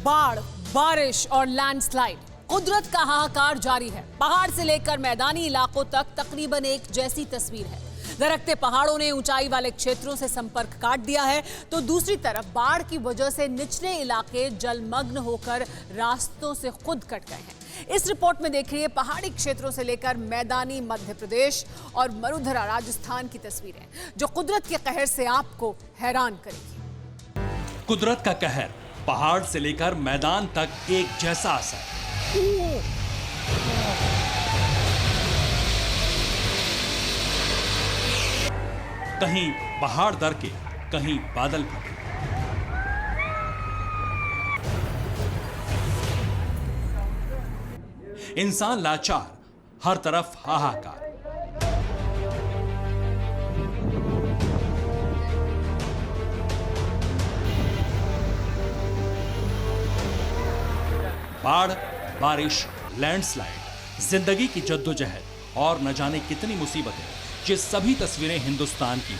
बाढ़, बारिश और लैंडस्लाइड, कुदरत का हाहाकार जारी है। पहाड़ से लेकर मैदानी इलाकों तक तकरीबन एक जैसी तस्वीर है। दरकते पहाड़ों ने ऊंचाई वाले क्षेत्रों से संपर्क काट दिया है, तो दूसरी तरफ बाढ़ की वजह से निचले इलाके जलमग्न होकर रास्तों से खुद कट गए हैं। इस रिपोर्ट में देखिए पहाड़ी क्षेत्रों से लेकर मैदानी मध्य प्रदेश और मरुधरा राजस्थान की तस्वीरें, जो कुदरत के कहर से आपको हैरान करेगी। कुदरत का कहर, पहाड़ से लेकर मैदान तक एक जैसा असर। कहीं पहाड़ दरके, कहीं बादल फटे। इंसान लाचार, हर तरफ हाहाकार। बाढ़, बारिश, लैंडस्लाइड, जिंदगी की जद्दोजहद और न जाने कितनी मुसीबतें, ये सभी तस्वीरें हिंदुस्तान की।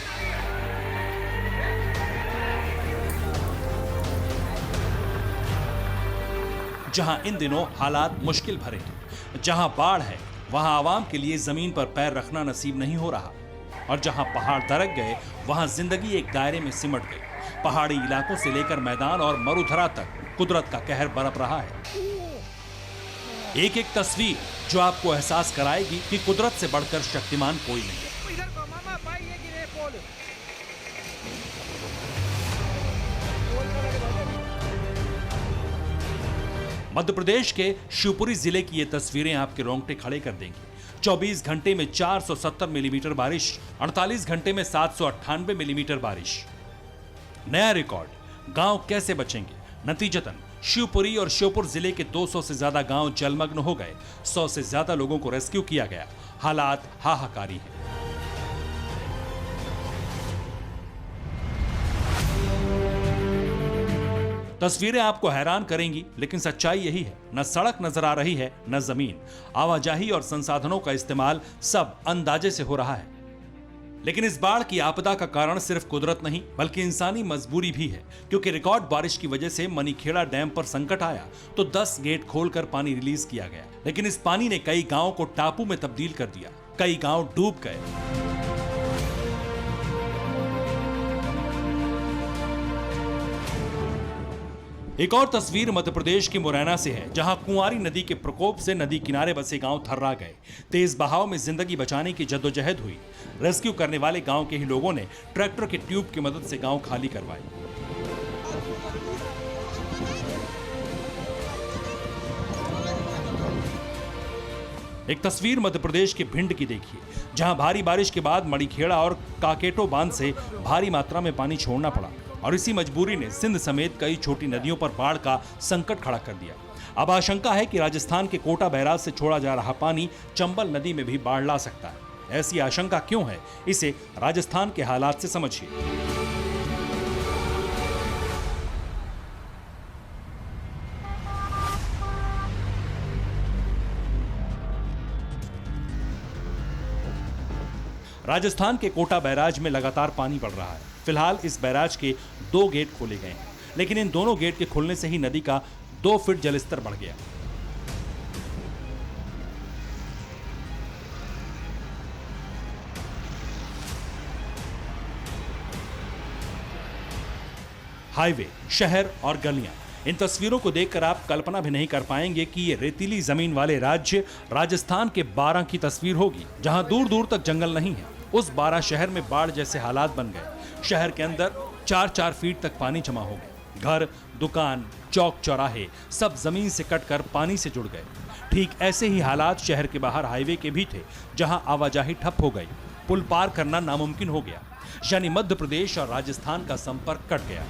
जहां इन दिनों हालात मुश्किल भरे हैं, जहां बाढ़ है वहां आवाम के लिए जमीन पर पैर रखना नसीब नहीं हो रहा, और जहां पहाड़ दरक गए वहां जिंदगी एक दायरे में सिमट गई। पहाड़ी इलाकों से लेकर मैदान और मरुधरा तक कुदरत का कहर बरप रहा है। एक एक तस्वीर जो आपको एहसास कराएगी कि कुदरत से बढ़कर शक्तिमान कोई नहीं। मध्य प्रदेश के शिवपुरी जिले की ये तस्वीरें आपके रोंगटे खड़े कर देंगी। 24 घंटे में 470 मिलीमीटर बारिश, 48 घंटे में 798 मिलीमीटर बारिश। नया रिकॉर्ड। गांव कैसे बचेंगे? नतीजतन शिवपुरी और श्योपुर जिले के 200 से ज्यादा गांव जलमग्न हो गए। 100 से ज्यादा लोगों को रेस्क्यू किया गया। हालात हाहाकारी हैं। तस्वीरें आपको हैरान करेंगी, लेकिन सच्चाई यही है। न सड़क नजर आ रही है, न जमीन। आवाजाही और संसाधनों का इस्तेमाल सब अंदाजे से हो रहा है। लेकिन इस बाढ़ की आपदा का कारण सिर्फ कुदरत नहीं, बल्कि इंसानी मजबूरी भी है। क्योंकि रिकॉर्ड बारिश की वजह से मनीखेड़ा डैम पर संकट आया तो 10 गेट खोलकर पानी रिलीज किया गया। लेकिन इस पानी ने कई गांवों को टापू में तब्दील कर दिया। कई गांव डूब गए। एक और तस्वीर मध्य प्रदेश के मुरैना से है, जहां कुंवारी नदी के प्रकोप से नदी किनारे बसे गांव थर्रा गए। तेज बहाव में जिंदगी बचाने की जद्दोजहद हुई। रेस्क्यू करने वाले गांव के ही लोगों ने ट्रैक्टर के ट्यूब की मदद से गांव खाली करवाए। एक तस्वीर मध्य प्रदेश के भिंड की देखिए, जहां भारी बारिश के बाद मणिखेड़ा और काकेटो बांध से भारी मात्रा में पानी छोड़ना पड़ा, और इसी मजबूरी ने सिंध समेत कई छोटी नदियों पर बाढ़ का संकट खड़ा कर दिया। अब आशंका है कि राजस्थान के कोटा बैराज से छोड़ा जा रहा पानी चंबल नदी में भी बाढ़ ला सकता है। ऐसी आशंका क्यों है, इसे राजस्थान के हालात से समझिए। राजस्थान के कोटा बैराज में लगातार पानी बढ़ रहा है। फिलहाल इस बैराज के 2 गेट खोले गए हैं, लेकिन इन दोनों गेट के खुलने से ही नदी का 2 फीट जलस्तर बढ़ गया। हाईवे, शहर और गलियां, इन तस्वीरों को देखकर आप कल्पना भी नहीं कर पाएंगे कि ये रेतीली जमीन वाले राज्य राजस्थान के 12 की तस्वीर होगी, जहां दूर दूर तक जंगल नहीं है। उस 12 शहर में बाढ़ जैसे हालात बन गए। शहर के अंदर 4-4 फीट तक पानी जमा हो गए। घर, दुकान, चौक चौराहे सब जमीन से कटकर पानी से जुड़ गए। ठीक ऐसे ही हालात शहर के बाहर हाईवे के भी थे, जहां आवाजाही ठप हो गई। पुल पार करना नामुमकिन हो गया, यानी मध्य प्रदेश और राजस्थान का संपर्क कट गया।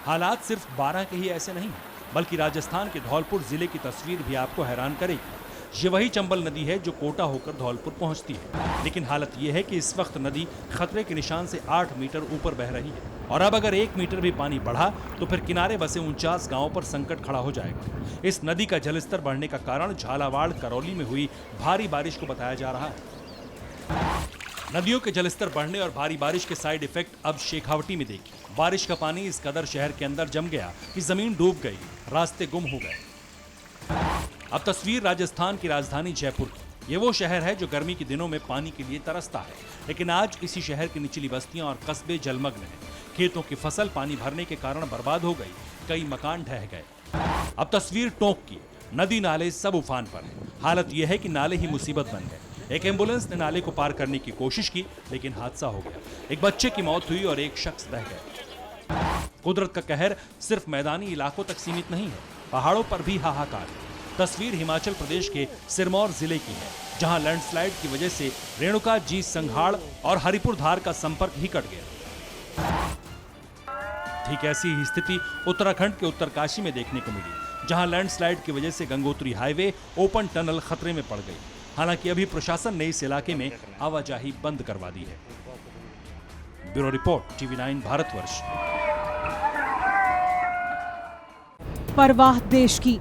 हालात सिर्फ 12 के ही ऐसे नहीं, बल्कि राजस्थान के धौलपुर जिले की तस्वीर भी आपको हैरान करेगी। ये वही चंबल नदी है जो कोटा होकर धौलपुर पहुंचती है, लेकिन हालत ये है कि इस वक्त नदी खतरे के निशान से 8 मीटर ऊपर बह रही है और अब अगर 1 मीटर भी पानी बढ़ा तो फिर किनारे बसे 49 गांवों पर संकट खड़ा हो जाएगा। इस नदी का जलस्तर बढ़ने का कारण झालावाड़ करौली में हुई भारी बारिश को बताया जा रहा है। नदियों के जलस्तर बढ़ने और भारी बारिश के साइड इफेक्ट अब शेखावटी में देखिए। बारिश का पानी इस कदर शहर के अंदर जम गया कि जमीन डूब गई, रास्ते गुम हो गए। अब तस्वीर राजस्थान की राजधानी जयपुर की। ये वो शहर है जो गर्मी के दिनों में पानी के लिए तरसता है, लेकिन आज इसी शहर की निचली बस्तियां और कस्बे जलमग्न हैं। खेतों की फसल पानी भरने के कारण बर्बाद हो गई, कई मकान ढह गए। अब तस्वीर टोंक की। नदी नाले सब उफान पर है। हालत यह है कि नाले ही मुसीबत बन गए। एक एम्बुलेंस ने नाले को पार करने की कोशिश की, लेकिन हादसा हो गया। एक बच्चे की मौत हुई और एक शख्स बह गया। कुदरत का कहर सिर्फ मैदानी इलाकों तक सीमित नहीं है, पहाड़ों पर भी हाहाकार है। तस्वीर हिमाचल प्रदेश के सिरमौर जिले की है, जहां लैंडस्लाइड की वजह से रेणुका जी संघाड़ और हरिपुर धार का संपर्क ही कट गया। ठीक ऐसी ही स्थिति उत्तराखंड के उत्तरकाशी में देखने को मिली, जहां लैंडस्लाइड की वजह से गंगोत्री हाईवे ओपन टनल खतरे में पड़ गई। हालांकि अभी प्रशासन ने इस इलाके में आवाजाही बंद करवा दी है। Bureau report, TV9 Bharatvarsh. परवाह देश की,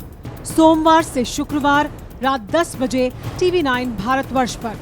सोमवार से शुक्रवार रात 10 बजे TV9 भारतवर्ष पर।